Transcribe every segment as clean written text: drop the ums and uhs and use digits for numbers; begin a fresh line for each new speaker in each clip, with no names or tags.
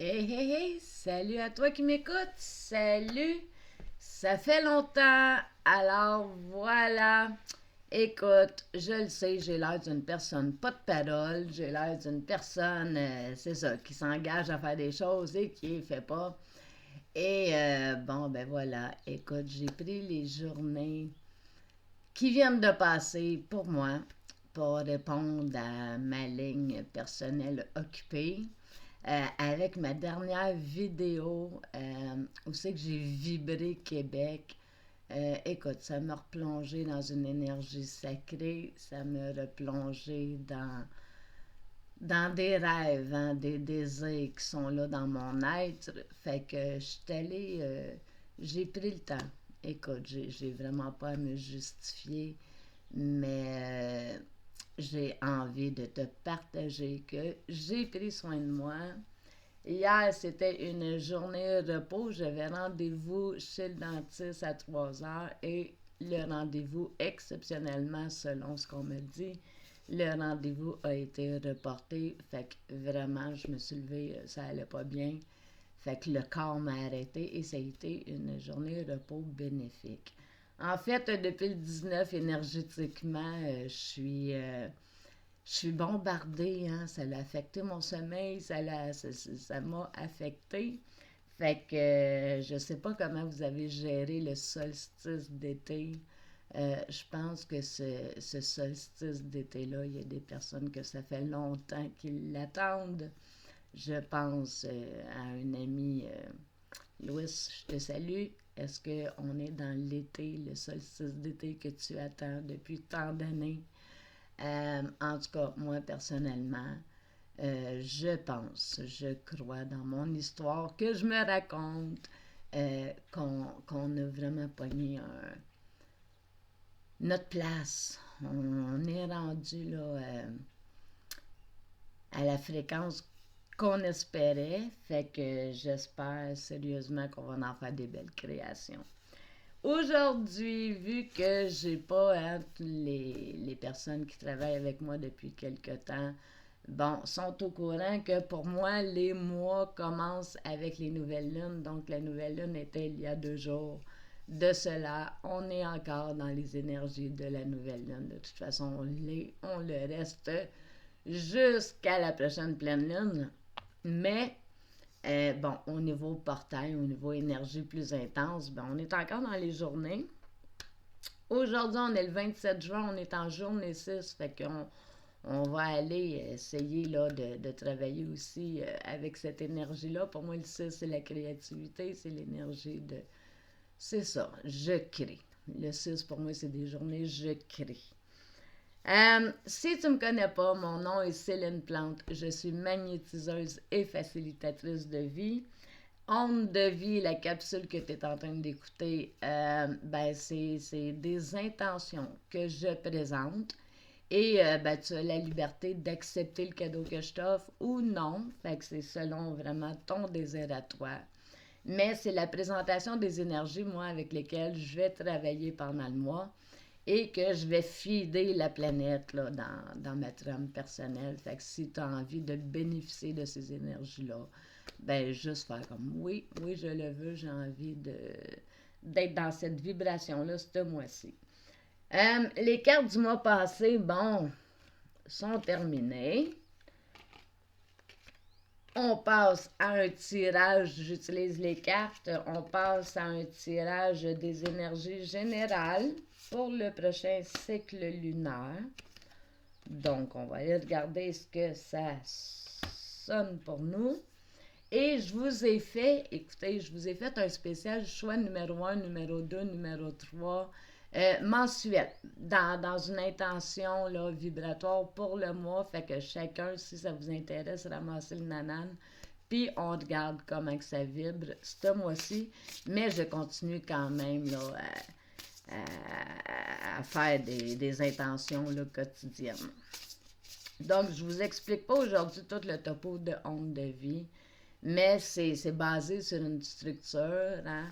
Hey, hey, hey, salut à toi qui m'écoutes, salut, ça fait longtemps, alors voilà, écoute, je le sais, j'ai l'air d'une personne pas de parole, j'ai l'air d'une personne, c'est ça, qui s'engage à faire des choses et qui les fait pas. Et bon, ben voilà, écoute, j'ai pris les journées qui viennent de passer pour moi pour répondre à ma ligne personnelle occupée. Avec ma dernière vidéo où c'est que j'ai vibré Québec. Écoute, ça m'a replongé dans une énergie sacrée, ça m'a replongé dans des rêves, hein, des désirs qui sont là dans mon être. Fait que je suis allée, j'ai pris le temps. Écoute, j'ai vraiment pas à me justifier, mais j'ai envie de te partager que j'ai pris soin de moi. Hier, c'était une journée de repos. J'avais rendez-vous chez le dentiste à 3 heures et le rendez-vous, exceptionnellement, selon ce qu'on me dit, le rendez-vous a été reporté. Fait que vraiment, je me suis levée, ça allait pas bien. Fait que le corps m'a arrêté et ça a été une journée de repos bénéfique. En fait, depuis le 19, énergétiquement, je suis bombardée, hein, ça a affecté mon sommeil, ça m'a affecté. Fait que je sais pas comment vous avez géré le solstice d'été. Je pense que ce solstice d'été-là, il y a des personnes que ça fait longtemps qu'ils l'attendent. Je pense à un ami, Louis, je te salue. Est-ce qu'on est dans l'été, le solstice d'été que tu attends depuis tant d'années? En tout cas, moi personnellement, je crois dans mon histoire que je me raconte qu'on a vraiment pogné notre place. On est rendu là à la fréquence qu'on espérait. Fait que j'espère sérieusement qu'on va en faire des belles créations. Aujourd'hui, vu que j'ai pas hein, les personnes qui travaillent avec moi depuis quelque temps, bon, sont au courant que pour moi, les mois commencent avec les nouvelles lunes. Donc, la nouvelle lune était il y a 2 jours. De cela, on est encore dans les énergies de la nouvelle lune. De toute façon, on le reste jusqu'à la prochaine pleine lune. Mais bon, au niveau portail, au niveau énergie plus intense, ben, on est encore dans les journées. Aujourd'hui, on est le 27 juin, on est en journée 6, fait qu'on on va aller essayer là, de travailler aussi avec cette énergie-là. Pour moi, le 6, c'est la créativité, c'est l'énergie de... C'est ça, je crée. Le 6, pour moi, c'est des journées, je crée. Si tu ne me connais pas, mon nom est Céline Plante. Je suis magnétiseuse et facilitatrice de vie. Onde de vie, la capsule que tu es en train d'écouter, ben c'est des intentions que je présente. Et ben, tu as la liberté d'accepter le cadeau que je t'offre ou non. Fait que c'est selon vraiment ton désir à toi. Mais c'est la présentation des énergies, moi, avec lesquelles je vais travailler pendant le mois et que je vais feeder la planète là, dans ma trame personnelle. Fait que si tu as envie de bénéficier de ces énergies-là, ben juste faire comme oui, oui, je le veux, j'ai envie d'être dans cette vibration-là ce mois-ci. Les cartes du mois passé, bon, sont terminées. On passe à un tirage, j'utilise les cartes, on passe à un tirage des énergies générales pour le prochain cycle lunaire. Donc, on va aller regarder ce que ça sonne pour nous. Et je vous ai fait, écoutez, je vous ai fait un spécial choix numéro 1, numéro 2, numéro 3, mensuel, dans une intention là, vibratoire pour le mois. Fait que chacun, si ça vous intéresse, ramassez le nanan. Puis on regarde comment que ça vibre ce mois-ci. Mais je continue quand même là, à faire des intentions là, quotidiennes. Donc, je ne vous explique pas aujourd'hui tout le topo de onde de vie, mais c'est basé sur une structure. Hein?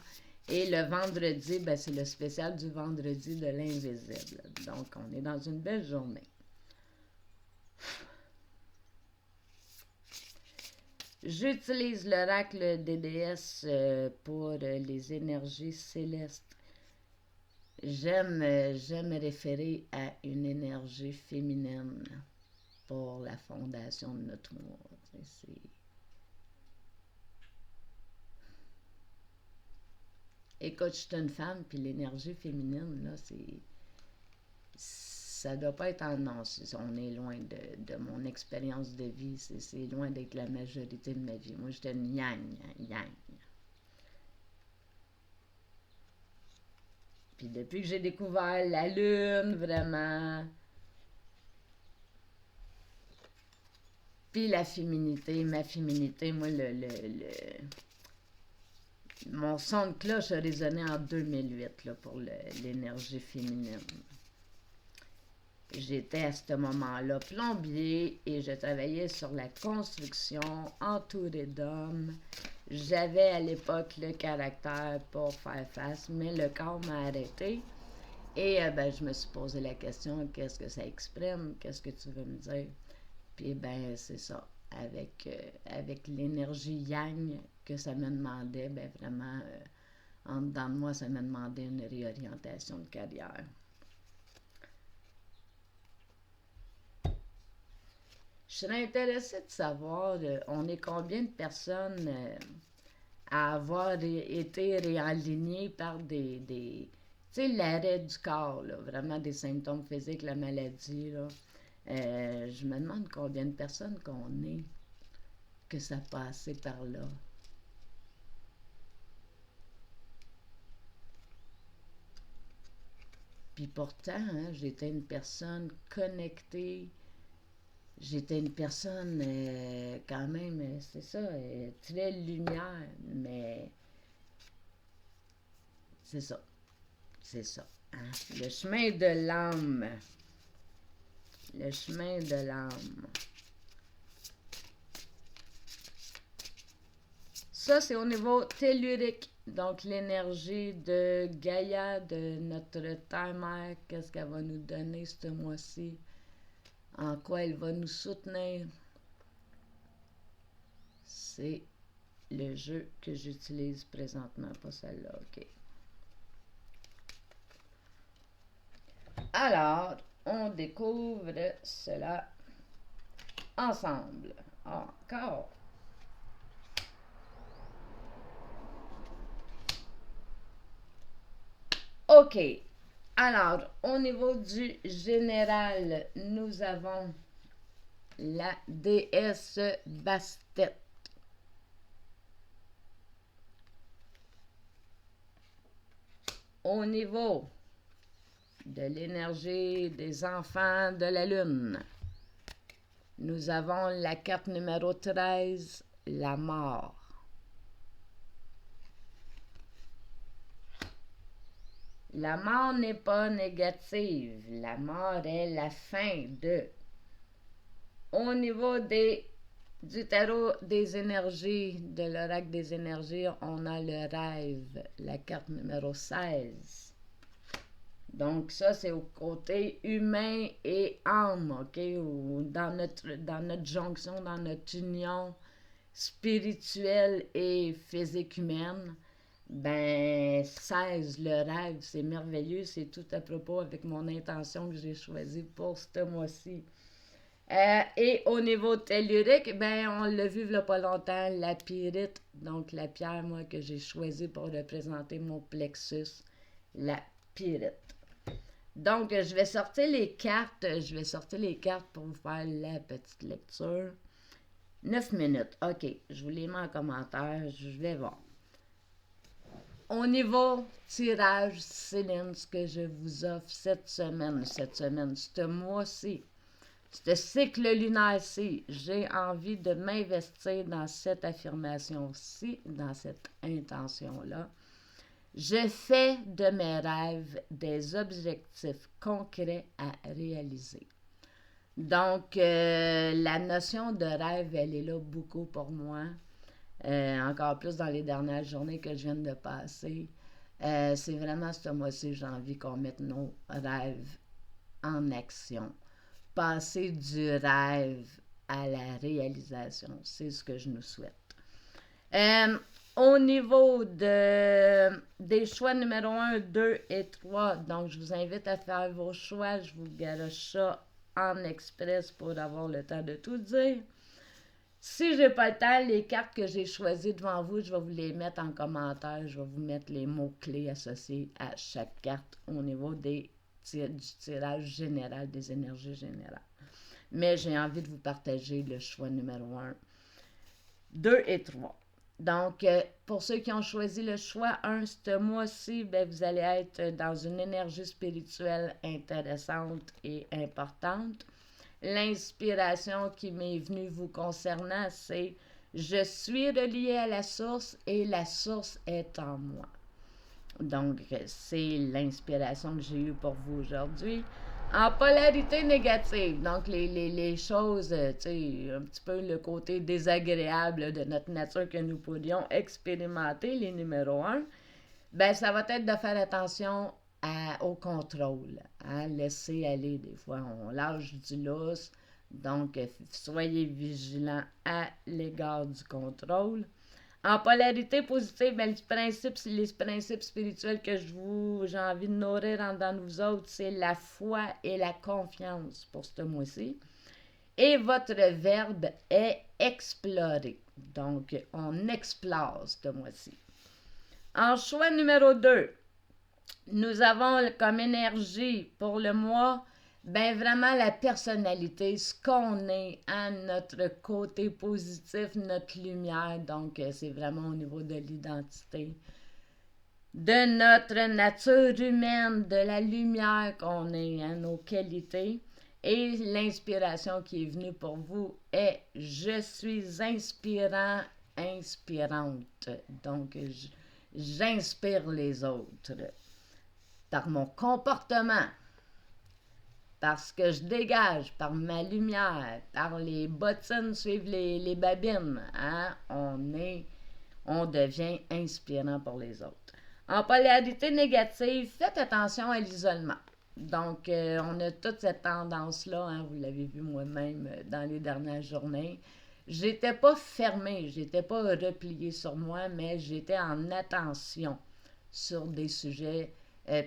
Et le vendredi, ben, c'est le spécial du vendredi de l'invisible. Donc, on est dans une belle journée. J'utilise l'oracle DDS pour les énergies célestes. J'aime référer à une énergie féminine pour la fondation de notre monde. Écoute, je suis une femme, puis l'énergie féminine, là, ça doit pas être tendance. On est loin de mon expérience de vie. C'est loin d'être la majorité de ma vie. Moi, j'étais une yang. Puis depuis que j'ai découvert la lune, vraiment, puis la féminité, ma féminité, moi, mon son de cloche a résonné en 2008 là, pour l'énergie féminine. J'étais à ce moment-là plombier et je travaillais sur la construction, entourée d'hommes. J'avais à l'époque le caractère pour faire face, mais le corps m'a arrêté. Et ben, je me suis posé la question, qu'est-ce que ça exprime? Qu'est-ce que tu veux me dire? Puis ben, c'est ça. Avec l'énergie yang que ça me demandait, ben vraiment, en dedans de moi, ça me demandait une réorientation de carrière. Je serais intéressée de savoir, on est combien de personnes à avoir été réalignées par tu sais, l'arrêt du corps, là, vraiment des symptômes physiques, la maladie, là. Je me demande combien de personnes qu'on est, que ça passait par là. Puis pourtant, hein, j'étais une personne connectée. J'étais une personne quand même, c'est ça, très lumière, mais c'est ça, c'est ça. Hein? Le chemin de l'âme. Le chemin de l'âme. Ça, c'est au niveau tellurique. Donc, l'énergie de Gaïa, de notre Terre-Mère, qu'est-ce qu'elle va nous donner ce mois-ci? En quoi elle va nous soutenir? C'est le jeu que j'utilise présentement, pas celle-là, ok. Alors, on découvre cela ensemble. Encore. OK. Alors, au niveau du général, nous avons la déesse Bastet. Au niveau de l'énergie des enfants de la Lune, nous avons la carte numéro 13, la mort. La mort n'est pas négative. La mort est la fin de. Au niveau du tarot des énergies, de l'oracle des énergies, on a le rêve, la carte numéro 16. Donc ça, c'est au côté humain et âme, OK? Ou dans notre jonction, dans notre union spirituelle et physique humaine. Ben, 16, le rêve, c'est merveilleux, c'est tout à propos avec mon intention que j'ai choisie pour ce mois-ci. Et au niveau tellurique, ben, on l'a vu il n'y a pas longtemps, la pyrite, donc la pierre, moi, que j'ai choisie pour représenter mon plexus, la pyrite. Donc, je vais sortir les cartes pour vous faire la petite lecture. 9 minutes, ok, je vous les mets en commentaire, je vais voir. Au niveau tirage, Céline, ce que je vous offre cette semaine, ce mois-ci, ce cycle lunaire-ci, j'ai envie de m'investir dans cette affirmation-ci, dans cette intention-là. Je fais de mes rêves des objectifs concrets à réaliser. Donc, la notion de rêve, elle est là beaucoup pour moi. Encore plus dans les dernières journées que je viens de passer. C'est vraiment ce mois-ci, j'ai envie qu'on mette nos rêves en action. Passer du rêve à la réalisation. C'est ce que je nous souhaite. Au niveau des choix numéro 1, 2 et 3, donc je vous invite à faire vos choix. Je vous garoche ça en express pour avoir le temps de tout dire. Si j'ai pas le temps, les cartes que j'ai choisies devant vous, je vais vous les mettre en commentaire. Je vais vous mettre les mots-clés associés à chaque carte au niveau du tirage général, des énergies générales. Mais j'ai envie de vous partager le choix numéro 1, 2 et 3. Donc, pour ceux qui ont choisi le choix 1, ce mois-ci, ben, vous allez être dans une énergie spirituelle intéressante et importante. L'inspiration qui m'est venue vous concernant, c'est « Je suis relié à la source et la source est en moi ». Donc, c'est l'inspiration que j'ai eue pour vous aujourd'hui. En polarité négative, donc les choses, tu sais, un petit peu le côté désagréable de notre nature que nous pourrions expérimenter, les numéros 1, ben ça va être de faire attention au contrôle, hein, laisser aller. Des fois, on lâche du lousse, donc soyez vigilants à l'égard du contrôle. En polarité positive, ben, les principes spirituels que j'ai envie de nourrir dans vous autres, c'est la foi et la confiance pour ce mois-ci. Et votre verbe est explorer. Donc, on explore ce mois-ci. En choix numéro 2, nous avons comme énergie pour le mois, ben vraiment la personnalité, ce qu'on est, hein, notre côté positif, notre lumière. Donc, c'est vraiment au niveau de l'identité, de notre nature humaine, de la lumière qu'on est, hein, nos qualités. Et l'inspiration qui est venue pour vous est « Je suis inspirant, inspirante ». Donc, j'inspire les autres par mon comportement, par ce que je dégage, par ma lumière, par les bottines suivent les babines. Hein? On devient inspirant pour les autres. En polarité négative, faites attention à l'isolement. Donc, on a toute cette tendance-là, hein, vous l'avez vu moi-même dans les dernières journées. J'étais pas fermée, j'étais pas repliée sur moi, mais j'étais en attention sur des sujets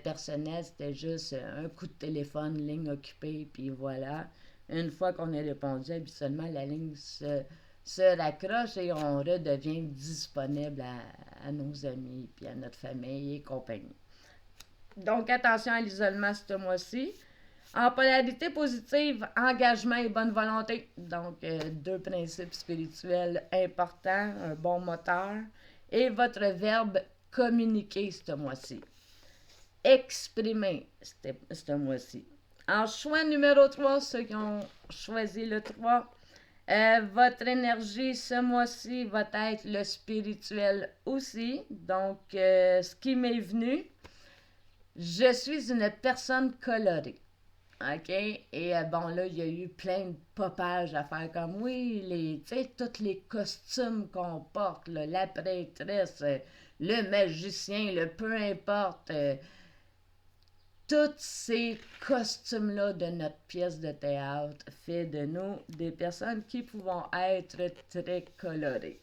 personnels. C'était juste un coup de téléphone, ligne occupée, puis voilà. Une fois qu'on a répondu, habituellement, la ligne se raccroche et on redevient disponible à nos amis, puis à notre famille et compagnie. Donc, attention à l'isolement ce mois-ci. En polarité positive, engagement et bonne volonté. Donc, deux principes spirituels importants, un bon moteur. Et votre verbe communiquer ce mois-ci. Exprimer ce mois-ci. En choix numéro 3, ceux qui ont choisi le 3, votre énergie ce mois-ci va être le spirituel aussi. Donc, ce qui m'est venu, je suis une personne colorée. OK? Et bon, là, il y a eu plein de popages à faire comme, oui, tu sais, tous les costumes qu'on porte, là, la prêtresse, le magicien, le peu importe, tous ces costumes-là de notre pièce de théâtre fait de nous des personnes qui pouvons être très colorées.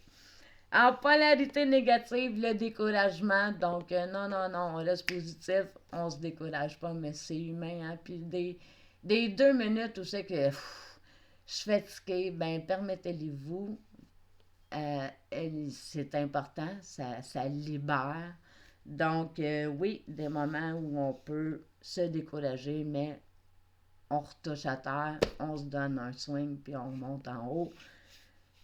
En polarité négative, le découragement. Donc, non, on reste positif, on se décourage pas, mais c'est humain. Hein? Puis des 2 minutes où c'est que je suis fatiguée, ben permettez-les-vous. C'est important, ça libère. Donc, oui, des moments où on peut se décourager, mais on retouche à terre, on se donne un swing, puis on monte en haut,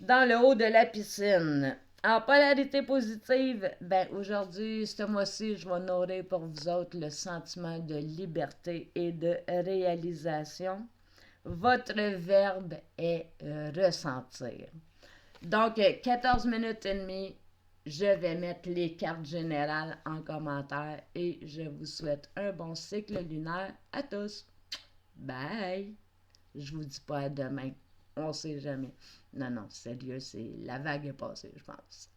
dans le haut de la piscine. En polarité positive, ben aujourd'hui, ce mois-ci, je vais nourrir pour vous autres le sentiment de liberté et de réalisation. Votre verbe est ressentir. Donc, 14 minutes et demie, je vais mettre les cartes générales en commentaire et je vous souhaite un bon cycle lunaire à tous. Bye! Je vous dis pas à demain. On sait jamais. Non, sérieux, la vague est passée, je pense.